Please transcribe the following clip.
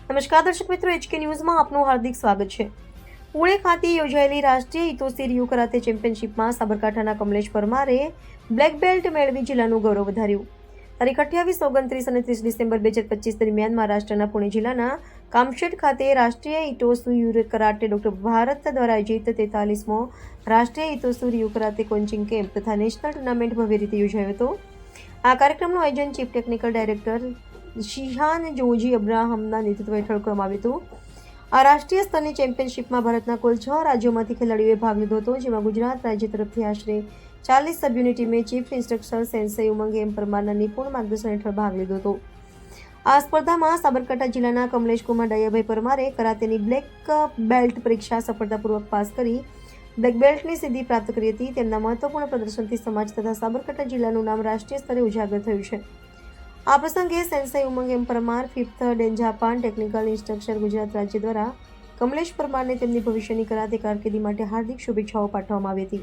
નમસ્કાર દર્શક મિત્રો, એચકે ન્યૂઝમાં આપનું હાર્દિક સ્વાગત છે. પુણે ખાતે યોજાયેલી રાષ્ટ્રીય ઇતોસી રિયો કરાતે ચેમ્પિયનશિપમાં સાબરકાંઠાના કમલેશ પરમારે બ્લેક બેલ્ટ મેળવી જિલ્લાનું ગૌરવ વધાર્યું. તારીખ 28, 29 અને 30 ડિસેમ્બર 2025 દરમિયાન મહારાષ્ટ્રના પુણે જિલ્લાના કામશેટ ખાતે રાષ્ટ્રીય ઇતોસુ રિયો કરાટે ડોક્ટર ભારત દ્વારા આયોજિત 43મો રાષ્ટ્રીય ઇતોસુ રિયો કરાતે કોચિંગ કેમ્પ તથા નેશનલ ટુર્નામેન્ટ ભવ્ય રીતે યોજાયો હતો. આ કાર્યક્રમનું આયોજન ચીફ ટેકનિકલ ડાયરેક્ટર શિહાન જોજી અબ્રાહમના નેતૃત્વ હેઠળ કરવામાં આવ્યું હતું. આ રાષ્ટ્રીય સ્તરની ચેમ્પિયનશિપમાં ભારતના કુલ 6 રાજ્યોમાંથી ખેલાડીઓએ ભાગ લીધો હતો, જેમાં ગુજરાત રાજ્ય તરફથી આશરે 40 સભ્યોની ટીમે ચીફ ઇન્સ્ટ્રક્ટર સેન્સઈ ઉમંગ એમ પરમારના નિપુણ માર્ગદર્શન હેઠળ ભાગ લીધો હતો. આ સ્પર્ધામાં સાબરકાંઠા જિલ્લાના કમલેશ કુમાર ડાયાભાઈ પરમારે કરાતેની બ્લેક બેલ્ટ પરીક્ષા સફળતાપૂર્વક પાસ કરી બ્લેક બેલ્ટની સિદ્ધિ પ્રાપ્ત કરી હતી. તેમના મહત્વપૂર્ણ પ્રદર્શનથી સમાજ તથા સાબરકાંઠા જિલ્લાનું નામ રાષ્ટ્રીય સ્તરે ઉજાગર થયું છે. આ પ્રસંગે સેન્સઈ ઉમંગ એમ પરમાર, 5th ડેન જાપાન ટેકનિકલ ઇન્સ્ટ્રક્ટર ગુજરાત રાજ્ય દ્વારા કમલેશ પરમારને તેમની ભવિષ્યની કરાતે કારકિર્દી માટે હાર્દિક શુભેચ્છાઓ પાઠવવામાં આવી હતી.